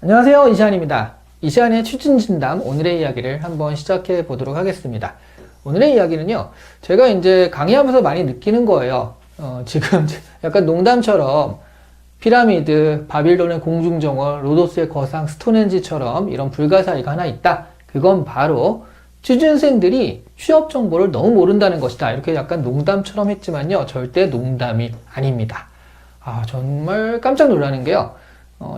안녕하세요, 이시안입니다. 이시안의 취준진담 오늘의 이야기를 한번 시작해 보도록 하겠습니다. 오늘의 이야기는요, 제가 이제 강의하면서 많이 느끼는 거예요. 지금 약간 농담처럼 피라미드, 바빌론의 공중정월, 로도스의 거상, 스톤헨지처럼 이런 불가사의가 하나 있다. 그건 바로 취준생들이 취업 정보를 너무 모른다는 것이다. 이렇게 약간 농담처럼 했지만요, 절대 농담이 아닙니다. 정말 깜짝 놀라는 게요.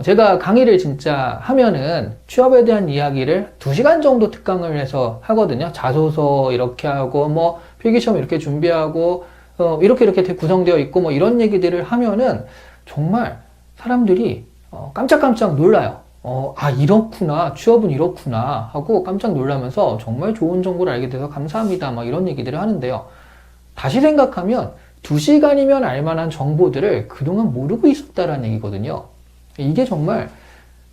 제가 강의를 진짜 하면은 취업에 대한 이야기를 2시간 정도 특강을 해서 하거든요. 자소서 이렇게 하고, 뭐, 필기시험 이렇게 준비하고, 이렇게 구성되어 있고, 뭐, 이런 얘기들을 하면은 정말 사람들이 깜짝깜짝 놀라요. 이렇구나. 취업은 이렇구나. 하고 깜짝 놀라면서 정말 좋은 정보를 알게 돼서 감사합니다. 막 이런 얘기들을 하는데요. 다시 생각하면 2시간이면 알만한 정보들을 그동안 모르고 있었다라는 얘기거든요. 이게 정말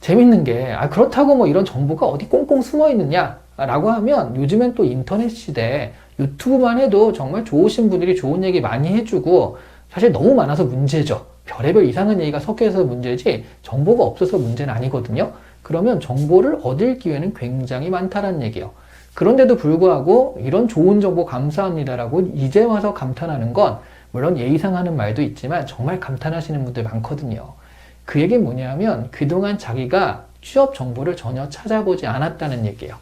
재밌는 게, 그렇다고 뭐 이런 정보가 어디 꽁꽁 숨어 있느냐? 라고 하면 요즘엔 또 인터넷 시대에 유튜브만 해도 정말 좋으신 분들이 좋은 얘기 많이 해주고 사실 너무 많아서 문제죠. 별의별 이상한 얘기가 섞여 있어서 문제지 정보가 없어서 문제는 아니거든요. 그러면 정보를 얻을 기회는 굉장히 많다는 얘기예요. 그런데도 불구하고 이런 좋은 정보 감사합니다라고 이제 와서 감탄하는 건 물론 예의상 하는 말도 있지만 정말 감탄하시는 분들 많거든요. 그 얘기는 뭐냐면 그동안 자기가 취업 정보를 전혀 찾아보지 않았다는 얘기예요.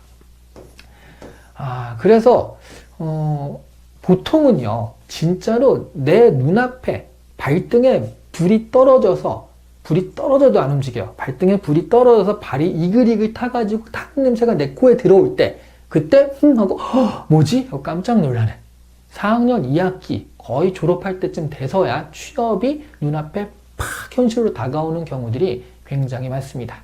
그래서 보통은요, 진짜로 내 눈앞에 발등에 불이 떨어져도 안 움직여요. 발등에 불이 떨어져서 발이 이글이글 타가지고 타는 냄새가 내 코에 들어올 때, 그때 하고 뭐지? 하고 깜짝 놀라는 4학년 2학기 거의 졸업할 때쯤 돼서야 취업이 눈앞에 팍 현실로 다가오는 경우들이 굉장히 많습니다.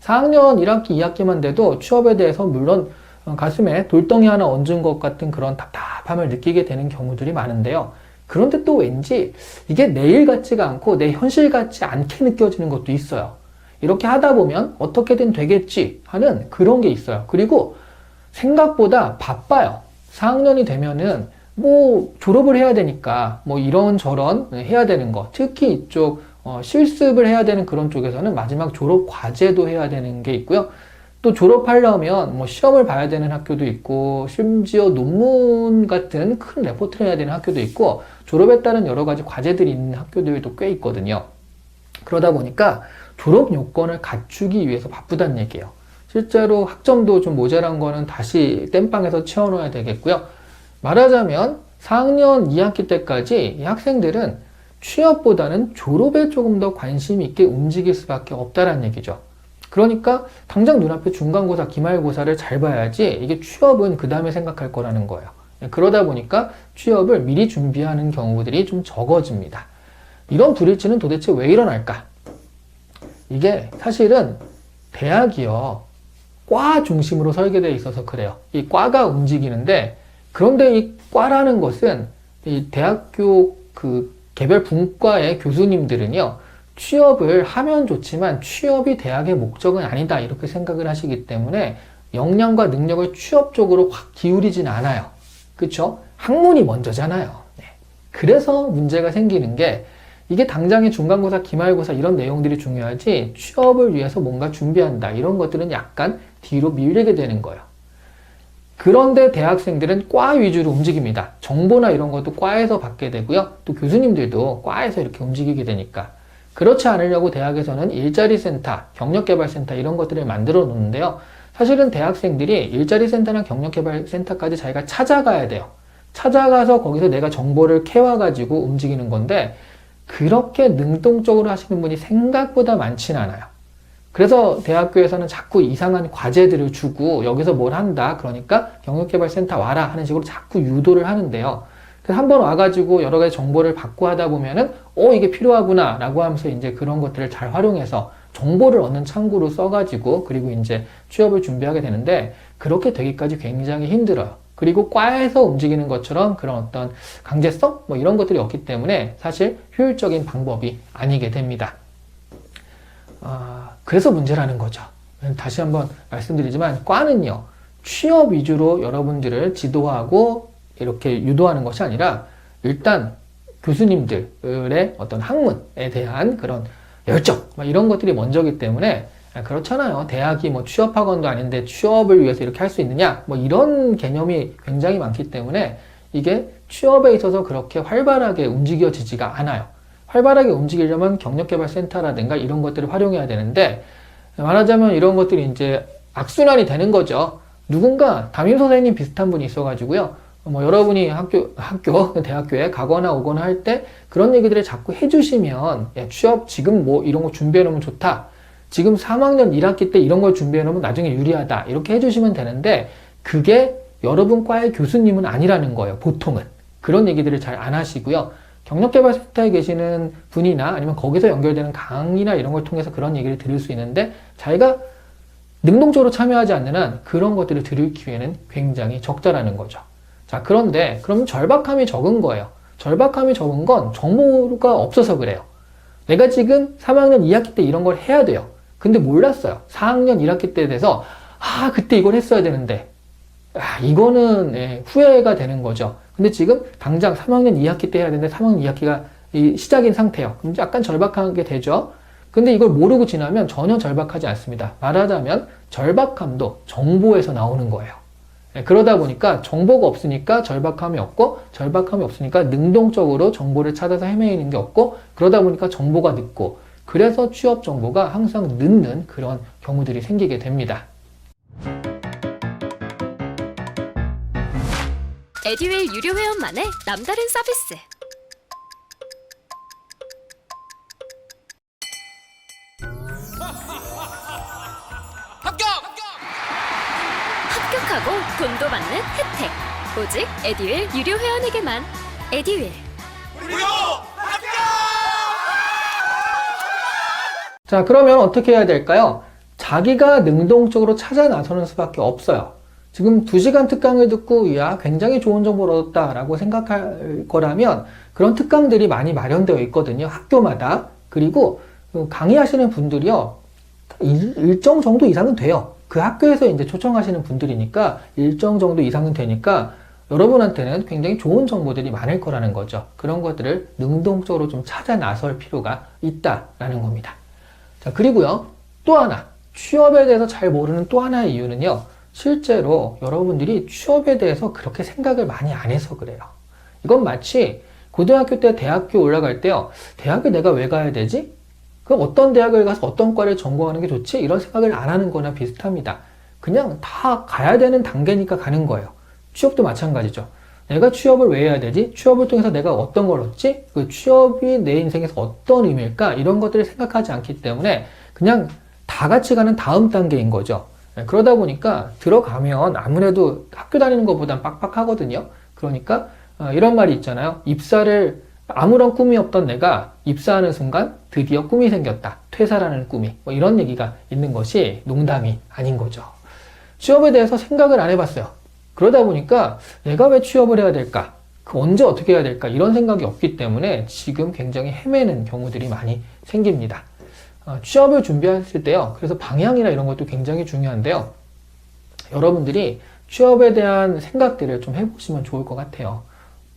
4학년 1학기, 2학기만 돼도 취업에 대해서 물론 가슴에 돌덩이 하나 얹은 것 같은 그런 답답함을 느끼게 되는 경우들이 많은데요. 그런데 또 왠지 이게 내 일 같지가 않고 내 현실 같지 않게 느껴지는 것도 있어요. 이렇게 하다 보면 어떻게든 되겠지 하는 그런 게 있어요. 그리고 생각보다 바빠요. 4학년이 되면은 뭐 졸업을 해야 되니까 뭐 이런저런 해야 되는 거, 특히 이쪽 실습을 해야 되는 그런 쪽에서는 마지막 졸업 과제도 해야 되는 게 있고요. 또 졸업하려면 뭐 시험을 봐야 되는 학교도 있고, 심지어 논문 같은 큰 레포트를 해야 되는 학교도 있고, 졸업에 따른 여러 가지 과제들이 있는 학교들도 꽤 있거든요. 그러다 보니까 졸업 요건을 갖추기 위해서 바쁘다는 얘기예요. 실제로 학점도 좀 모자란 거는 다시 땜빵에서 채워넣어야 되겠고요. 말하자면 4학년 2학기 때까지 이 학생들은 취업보다는 졸업에 조금 더 관심 있게 움직일 수밖에 없다는 얘기죠. 그러니까 당장 눈앞에 중간고사, 기말고사를 잘 봐야지 이게 취업은 그 다음에 생각할 거라는 거예요. 그러다 보니까 취업을 미리 준비하는 경우들이 좀 적어집니다. 이런 불일치는 도대체 왜 일어날까? 이게 사실은 대학이요, 과 중심으로 설계되어 있어서 그래요. 이 과가 움직이는데, 그런데 이 과라는 것은 이 대학교 그 개별 분과의 교수님들은요, 취업을 하면 좋지만 취업이 대학의 목적은 아니다 이렇게 생각을 하시기 때문에 역량과 능력을 취업 쪽으로 확 기울이진 않아요. 그렇죠? 학문이 먼저잖아요. 네. 그래서 문제가 생기는 게, 이게 당장의 중간고사, 기말고사 이런 내용들이 중요하지 취업을 위해서 뭔가 준비한다 이런 것들은 약간 뒤로 밀리게 되는 거예요. 그런데 대학생들은 과 위주로 움직입니다. 정보나 이런 것도 과에서 받게 되고요. 또 교수님들도 과에서 이렇게 움직이게 되니까. 그렇지 않으려고 대학에서는 일자리 센터, 경력개발 센터 이런 것들을 만들어 놓는데요. 사실은 대학생들이 일자리 센터나 경력개발 센터까지 자기가 찾아가야 돼요. 찾아가서 거기서 내가 정보를 캐와가지고 움직이는 건데, 그렇게 능동적으로 하시는 분이 생각보다 많지는 않아요. 그래서 대학교에서는 자꾸 이상한 과제들을 주고 여기서 뭘 한다, 그러니까 경력개발센터 와라 하는 식으로 자꾸 유도를 하는데요. 그래서 한번 와가지고 여러 가지 정보를 받고 하다 보면은 이게 필요하구나 라고 하면서 이제 그런 것들을 잘 활용해서 정보를 얻는 창구로 써가지고 그리고 이제 취업을 준비하게 되는데, 그렇게 되기까지 굉장히 힘들어요. 그리고 과에서 움직이는 것처럼 그런 어떤 강제성 뭐 이런 것들이 없기 때문에 사실 효율적인 방법이 아니게 됩니다. 그래서 문제라는 거죠. 다시 한번 말씀드리지만 과는요, 취업 위주로 여러분들을 지도하고 이렇게 유도하는 것이 아니라 일단 교수님들의 어떤 학문에 대한 그런 열정 이런 것들이 먼저기 때문에 그렇잖아요. 대학이 뭐 취업학원도 아닌데 취업을 위해서 이렇게 할 수 있느냐? 뭐 이런 개념이 굉장히 많기 때문에 이게 취업에 있어서 그렇게 활발하게 움직여지지가 않아요. 활발하게 움직이려면 경력개발센터라든가 이런 것들을 활용해야 되는데, 말하자면 이런 것들이 이제 악순환이 되는 거죠. 누군가 담임 선생님 비슷한 분이 있어가지고요. 뭐 여러분이 대학교에 가거나 오거나 할 때 그런 얘기들을 자꾸 해주시면, 야, 취업 지금 뭐 이런 거 준비해 놓으면 좋다. 지금 3학년 1학기 때 이런 걸 준비해 놓으면 나중에 유리하다. 이렇게 해주시면 되는데, 그게 여러분 과의 교수님은 아니라는 거예요. 보통은. 그런 얘기들을 잘 안 하시고요. 경력개발센터에 계시는 분이나 아니면 거기서 연결되는 강의나 이런 걸 통해서 그런 얘기를 들을 수 있는데, 자기가 능동적으로 참여하지 않는 한 그런 것들을 들을 기회는 굉장히 적다라는 거죠. 자, 그런데 그럼 절박함이 적은 거예요. 절박함이 적은 건 정보가 없어서 그래요. 내가 지금 3학년 2학기 때 이런 걸 해야 돼요. 근데 몰랐어요. 4학년 1학기 때 돼서 그때 이걸 했어야 되는데 이거는 후회가 되는 거죠. 근데 지금 당장 3학년 2학기 때 해야 되는데 3학년 2학기가 시작인 상태예요. 그럼 약간 절박하게 되죠. 근데 이걸 모르고 지나면 전혀 절박하지 않습니다. 말하자면 절박함도 정보에서 나오는 거예요. 그러다 보니까 정보가 없으니까 절박함이 없고, 절박함이 없으니까 능동적으로 정보를 찾아서 헤매이는 게 없고, 그러다 보니까 정보가 늦고, 그래서 취업 정보가 항상 늦는 그런 경우들이 생기게 됩니다. 에듀윌 유료 회원만의 남다른 서비스. 합격하고 돈도 받는 혜택. 오직 에듀윌 유료 회원에게만. 에듀윌. 자, 그러면 어떻게 해야 될까요? 자기가 능동적으로 찾아 나서는 수밖에 없어요. 지금 2시간 특강을 듣고 야, 굉장히 좋은 정보를 얻었다라고 생각할 거라면 그런 특강들이 많이 마련되어 있거든요. 학교마다. 그리고 강의하시는 분들이요. 일정 정도 이상은 돼요. 그 학교에서 이제 초청하시는 분들이니까 일정 정도 이상은 되니까 여러분한테는 굉장히 좋은 정보들이 많을 거라는 거죠. 그런 것들을 능동적으로 좀 찾아 나설 필요가 있다라는 겁니다. 자, 그리고요. 또 하나. 취업에 대해서 잘 모르는 또 하나의 이유는요. 실제로 여러분들이 취업에 대해서 그렇게 생각을 많이 안 해서 그래요. 이건 마치 고등학교 때 대학교 올라갈 때요. 대학을 내가 왜 가야 되지? 그럼 어떤 대학을 가서 어떤 과를 전공하는 게 좋지? 이런 생각을 안 하는 거나 비슷합니다. 그냥 다 가야 되는 단계니까 가는 거예요. 취업도 마찬가지죠. 내가 취업을 왜 해야 되지? 취업을 통해서 내가 어떤 걸 얻지? 그 취업이 내 인생에서 어떤 의미일까? 이런 것들을 생각하지 않기 때문에 그냥 다 같이 가는 다음 단계인 거죠. 그러다 보니까 들어가면 아무래도 학교 다니는 것보단 빡빡하거든요. 그러니까 이런 말이 있잖아요. 입사를 아무런 꿈이 없던 내가 입사하는 순간 드디어 꿈이 생겼다. 퇴사라는 꿈이. 뭐 이런 얘기가 있는 것이 농담이 아닌 거죠. 취업에 대해서 생각을 안 해봤어요. 그러다 보니까 내가 왜 취업을 해야 될까? 언제 어떻게 해야 될까? 이런 생각이 없기 때문에 지금 굉장히 헤매는 경우들이 많이 생깁니다. 취업을 준비했을 때요. 그래서 방향이나 이런 것도 굉장히 중요한데요. 여러분들이 취업에 대한 생각들을 좀 해보시면 좋을 것 같아요.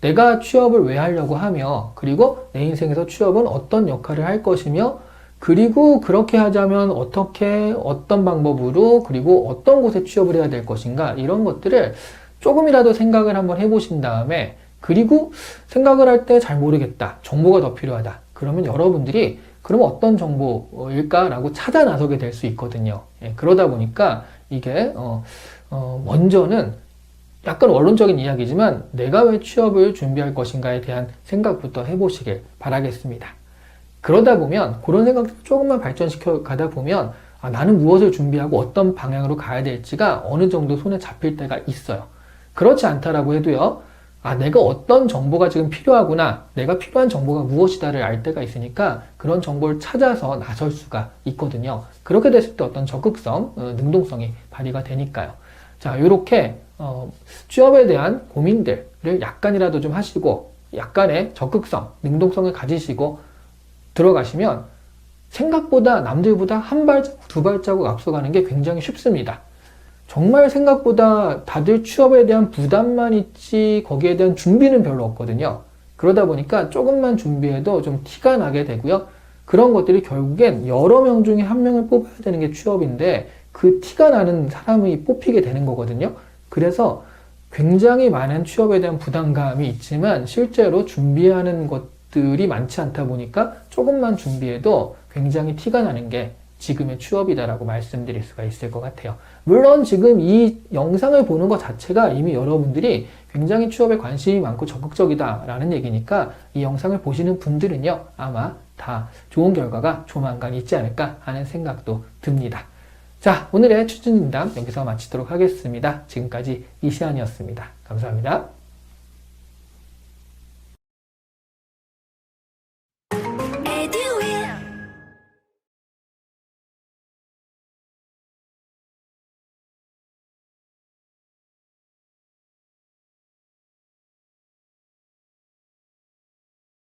내가 취업을 왜 하려고 하며, 그리고 내 인생에서 취업은 어떤 역할을 할 것이며, 그리고 그렇게 하자면 어떻게, 어떤 방법으로, 그리고 어떤 곳에 취업을 해야 될 것인가, 이런 것들을 조금이라도 생각을 한번 해보신 다음에, 그리고 생각을 할 때 잘 모르겠다, 정보가 더 필요하다. 그러면 여러분들이 그럼 어떤 정보일까라고 찾아 나서게 될 수 있거든요. 그러다 보니까 이게 먼저는 약간 원론적인 이야기지만 내가 왜 취업을 준비할 것인가에 대한 생각부터 해보시길 바라겠습니다. 그러다 보면 그런 생각을 조금만 발전시켜 가다 보면 나는 무엇을 준비하고 어떤 방향으로 가야 될지가 어느 정도 손에 잡힐 때가 있어요. 그렇지 않다라고 해도요. 내가 어떤 정보가 지금 필요하구나. 내가 필요한 정보가 무엇이다를 알 때가 있으니까 그런 정보를 찾아서 나설 수가 있거든요. 그렇게 됐을 때 어떤 적극성, 능동성이 발휘가 되니까요. 자, 이렇게 취업에 대한 고민들을 약간이라도 좀 하시고 약간의 적극성, 능동성을 가지시고 들어가시면 생각보다 남들보다 한 발자국, 두 발자국 앞서가는 게 굉장히 쉽습니다. 정말 생각보다 다들 취업에 대한 부담만 있지 거기에 대한 준비는 별로 없거든요. 그러다 보니까 조금만 준비해도 좀 티가 나게 되고요. 그런 것들이 결국엔 여러 명 중에 한 명을 뽑아야 되는 게 취업인데 그 티가 나는 사람이 뽑히게 되는 거거든요. 그래서 굉장히 많은 취업에 대한 부담감이 있지만 실제로 준비하는 것들이 많지 않다 보니까 조금만 준비해도 굉장히 티가 나는 게 지금의 취업이다라고 말씀드릴 수가 있을 것 같아요. 물론 지금 이 영상을 보는 것 자체가 이미 여러분들이 굉장히 취업에 관심이 많고 적극적이다라는 얘기니까 이 영상을 보시는 분들은요, 아마 다 좋은 결과가 조만간 있지 않을까 하는 생각도 듭니다. 자, 오늘의 취준진담 여기서 마치도록 하겠습니다. 지금까지 이시안이었습니다. 감사합니다.